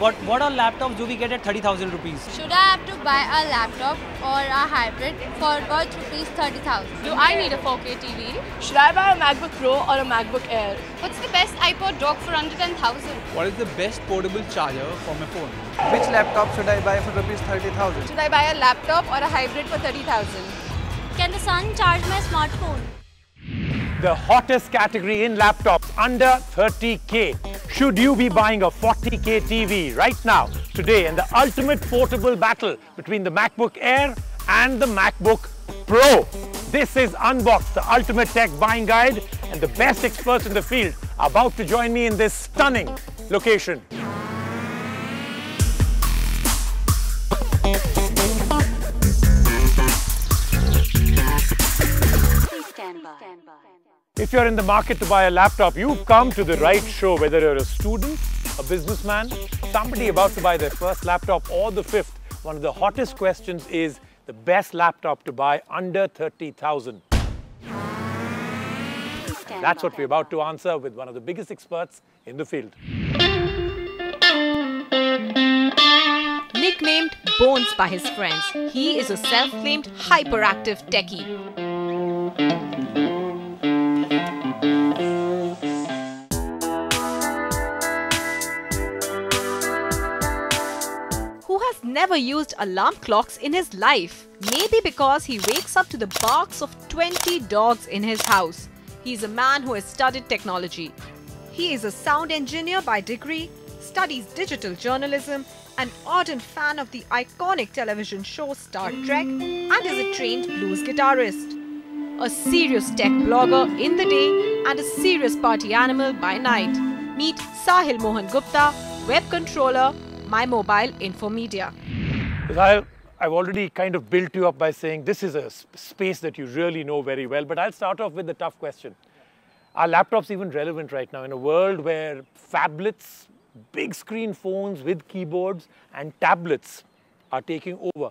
What all laptops do we get at 30,000 rupees? Should I have to buy a laptop or a hybrid for worth rupees 30,000? Do I need a 4K TV? Should I buy a MacBook Pro or a MacBook Air? What's the best iPod dock for under 10,000? What is the best portable charger for my phone? Which laptop should I buy for rupees 30,000? Should I buy a laptop or a hybrid for 30,000? Can the sun charge my smartphone? The hottest category in laptops under 30K. Should you be buying a 40K TV right now, today, in the ultimate portable battle between the MacBook Air and the MacBook Pro? This is Unboxed, the ultimate tech buying guide, and the best experts in the field are about to join me in this stunning location. If you're in the market to buy a laptop, you've come to the right show, whether you're a student, a businessman, somebody about to buy their first laptop or the fifth. One of the hottest questions is the best laptop to buy under 30,000. That's what we're about to answer with one of the biggest experts in the field. Nicknamed Bones by his friends, he is a self-claimed hyperactive techie. Who has never used alarm clocks in his life? Maybe because he wakes up to the barks of 20 dogs in his house. He is a man who has studied technology. He is a sound engineer by degree, studies digital journalism, an ardent fan of the iconic television show Star Trek, and is a trained blues guitarist. A serious tech blogger in the day and a serious party animal by night. Meet Sahil Mohan Gupta, web controller, My Mobile Infomedia. I've already kind of built you up by saying this is a space that you really know very well, but I'll start off with the tough question. Are laptops even relevant right now in a world where phablets, big screen phones with keyboards and tablets are taking over?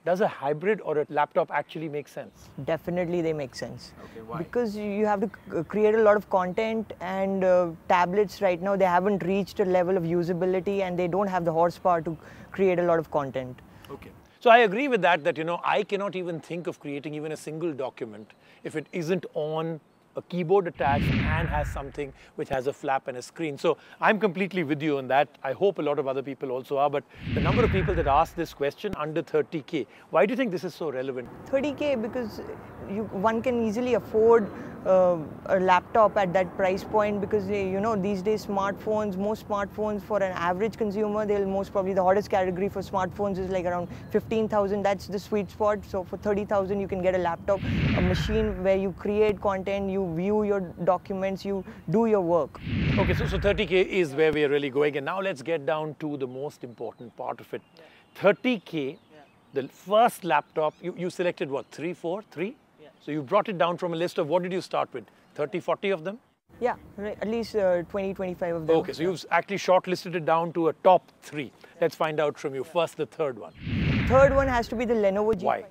Does a hybrid or a laptop actually make sense? Definitely they make sense. Okay, why? Because you have to create a lot of content, and tablets right now, they haven't reached a level of usability and they don't have the horsepower to create a lot of content. Okay. So I agree with that, I cannot even think of creating even a single document if it isn't on a keyboard attached and has something which has a flap and a screen. So I'm completely with you on that. I hope a lot of other people also are, but the number of people that ask this question under 30K, why do you think this is so relevant? 30K because one can easily afford a laptop at that price point, because these days most smartphones for an average consumer, most probably the hottest category for smartphones is like around 15,000. That's the sweet spot. So for 30,000 you can get a laptop, a machine where you create content, you view your documents, you do your work. Okay, so 30K is where we are really going, and now let's get down to the most important part of it. 30K, the first laptop, you selected what, 3? So you brought it down from a list of, what did you start with? 30, 40 of them? Yeah, at least 20, 25 of them. Okay, so you've actually shortlisted it down to a top 3. Let's find out from you. First, the third one. Third one has to be the Lenovo G5. Why?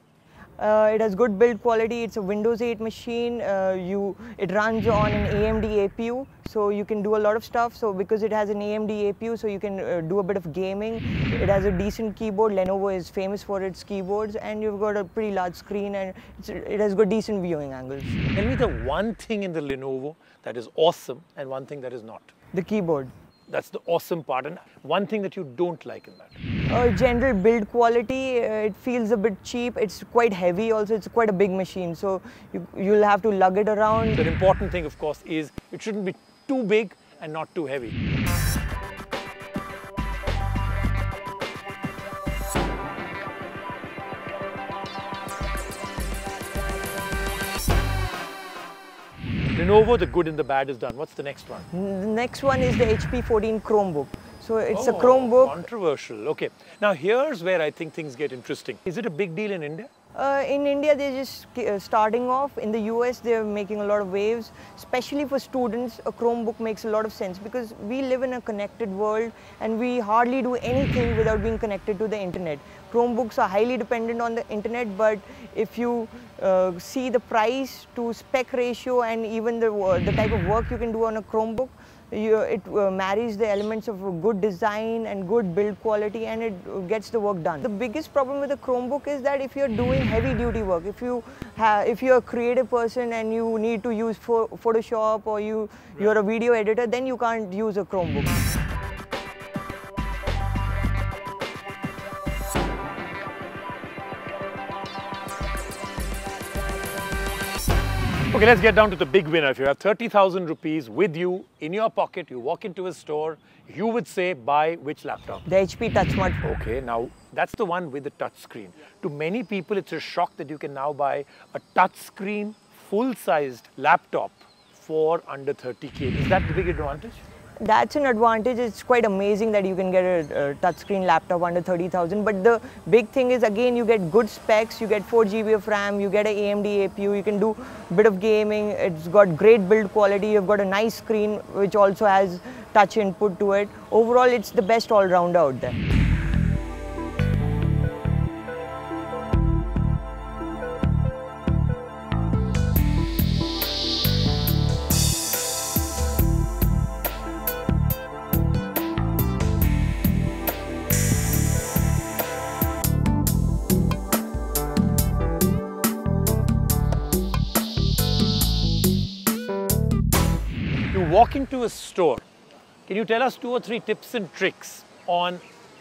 It has good build quality. It's a Windows 8 machine. It runs on an AMD APU, so you can do a lot of stuff. So because it has an AMD APU, so you can do a bit of gaming. It has a decent keyboard. Lenovo is famous for its keyboards, and you've got a pretty large screen, and it has got decent viewing angles. Tell me the one thing in the Lenovo that is awesome and one thing that is not. The keyboard. That's the awesome part, and one thing that you don't like in that. General build quality, it feels a bit cheap. It's quite heavy also, it's quite a big machine, so you'll have to lug it around. The important thing, of course, is it shouldn't be too big and not too heavy. Lenovo, the good and the bad is done. What's the next one? The next one is the HP 14 Chromebook. So it's a Chromebook. Controversial. Okay. Now here's where I think things get interesting. Is it a big deal in India? In India, they're just starting off. In the US, they're making a lot of waves. Especially for students, a Chromebook makes a lot of sense because we live in a connected world and we hardly do anything without being connected to the internet. Chromebooks are highly dependent on the internet, but if you see the price to spec ratio and even the type of work you can do on a Chromebook, it marries the elements of a good design and good build quality, and it gets the work done. The biggest problem with a Chromebook is that if you're doing heavy duty work, if you're a creative person and you need to use Photoshop, or you're a video editor, then you can't use a Chromebook. Okay, let's get down to the big winner. If you have 30,000 rupees with you in your pocket, you walk into a store, you would say, buy which laptop? The HP TouchSmart. Okay, now that's the one with the touch screen. To many people, it's a shock that you can now buy a touch screen, full-sized laptop for under 30K. Is that the big advantage? That's an advantage. It's quite amazing that you can get a touchscreen laptop under 30,000. But the big thing is, again, you get good specs. You get 4 GB of RAM. You get an AMD APU. You can do a bit of gaming. It's got great build quality. You've got a nice screen which also has touch input to it. Overall, it's the best all-rounder out there. Walk into a store, can you tell us 2 or 3 tips and tricks on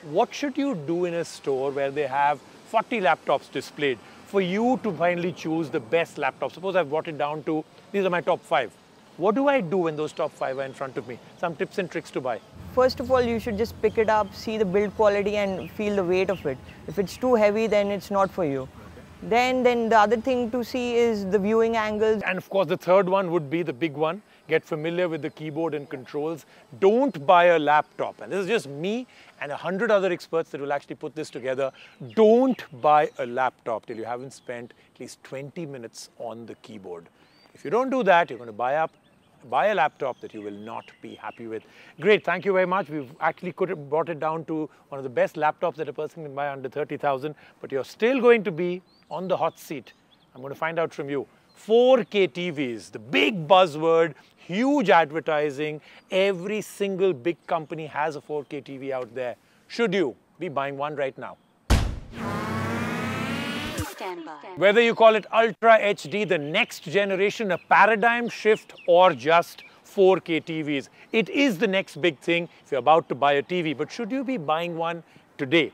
what should you do in a store where they have 40 laptops displayed for you to finally choose the best laptop? Suppose I've brought it down to, these are my top 5. What do I do when those top 5 are in front of me? Some tips and tricks to buy. First of all, you should just pick it up, see the build quality and feel the weight of it. If it's too heavy, then it's not for you. Then the other thing to see is the viewing angles. And of course, the third one would be the big one. Get familiar with the keyboard and controls. Don't buy a laptop. And this is just me and 100 other experts that will actually put this together. Don't buy a laptop till you haven't spent at least 20 minutes on the keyboard. If you don't do that, you're going to buy a laptop that you will not be happy with. Great, thank you very much. We've actually brought it down to one of the best laptops that a person can buy under 30,000, but you're still going to be on the hot seat. I'm going to find out from you. 4K TVs, the big buzzword, huge advertising. Every single big company has a 4K TV out there. Should you be buying one right now? Whether you call it Ultra HD, the next generation, a paradigm shift, or just 4K TVs, it is the next big thing if you're about to buy a TV. But should you be buying one today?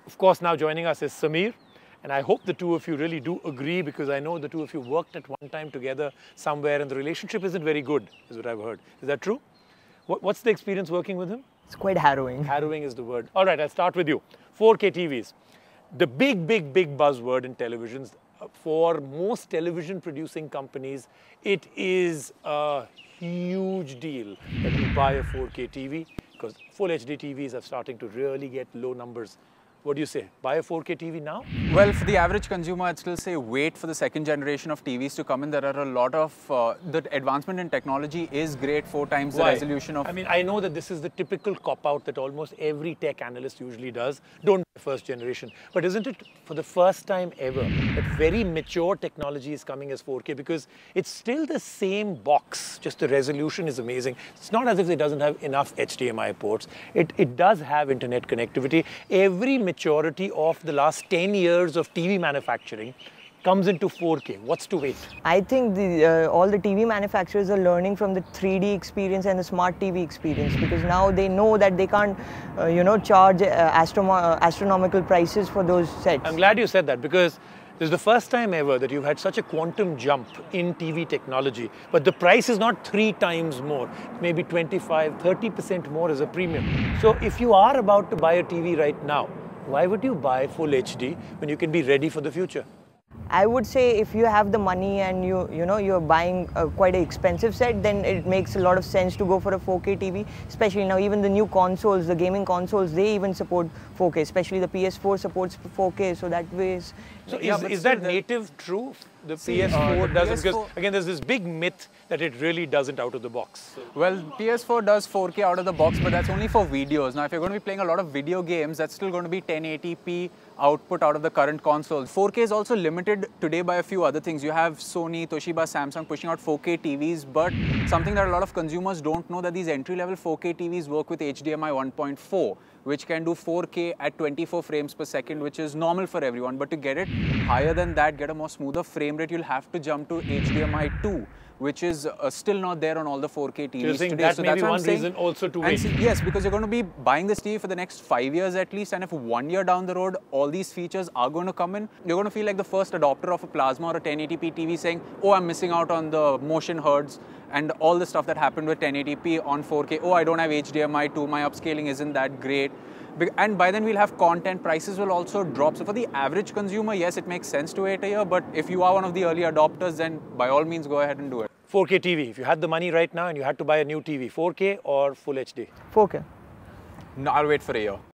Of course, now joining us is Samir. And I hope the two of you really do agree, because I know the two of you worked at one time together somewhere and the relationship isn't very good, is what I've heard. Is that true? What's the experience working with him? It's quite harrowing. Harrowing is the word. All right, I'll start with you. 4K TVs. The big buzzword in televisions. For most television producing companies, it is a huge deal that you buy a 4K TV, because full HD TVs are starting to really get low numbers. What do you say? Buy a 4K TV now? Well, for the average consumer, I'd still say wait for the second generation of TVs to come in. There are a lot of, the advancement in technology is great, 4 times the resolution of... I mean, I know that this is the typical cop-out that almost every tech analyst usually does. Don't buy first generation. But isn't it for the first time ever that very mature technology is coming as 4K? Because it's still the same box, just the resolution is amazing. It's not as if it doesn't have enough HDMI ports. It does have internet connectivity. Every maturity of the last 10 years of TV manufacturing comes into 4K. What's to wait? I think all the TV manufacturers are learning from the 3D experience and the smart TV experience, because now they know that they can't, charge astronomical prices for those sets. I'm glad you said that, because this is the first time ever that you've had such a quantum jump in TV technology, but the price is not 3 times more. Maybe 25, 30% more as a premium. So if you are about to buy a TV right now, why would you buy full HD when you can be ready for the future? I would say if you have the money and you're buying quite an expensive set, then it makes a lot of sense to go for a 4K TV. Especially now, even the new consoles, the gaming consoles, they even support 4K. Especially the PS4 supports 4K, so that way is... So is that native true? The PS4 doesn't? Because again, there's this big myth that it really doesn't out of the box. Well, PS4 does 4K out of the box, but that's only for videos. Now, if you're going to be playing a lot of video games, that's still going to be 1080p output out of the current consoles. 4K is also limited today by a few other things. You have Sony, Toshiba, Samsung pushing out 4K TVs, but something that a lot of consumers don't know, that these entry-level 4K TVs work with HDMI 1.4, which can do 4K at 24 frames per second, which is normal for everyone. But to get it higher than that, get a more smoother frame rate, you'll have to jump to HDMI 2, which is still not there on all the 4K TVs today. That so may be one reason also to wait. Yes, because you're going to be buying this TV for the next 5 years at least, and if 1 year down the road, all these features are going to come in, you're going to feel like the first adopter of a plasma or a 1080p TV saying, oh, I'm missing out on the motion hertz and all the stuff that happened with 1080p on 4K. Oh, I don't have HDMI 2, my upscaling isn't that great. And by then we'll have content, prices will also drop. So for the average consumer, yes, it makes sense to wait a year, but if you are one of the early adopters, then by all means go ahead and do it. 4K TV, if you had the money right now and you had to buy a new TV, 4K or Full HD? 4K. No, I'll wait for a year.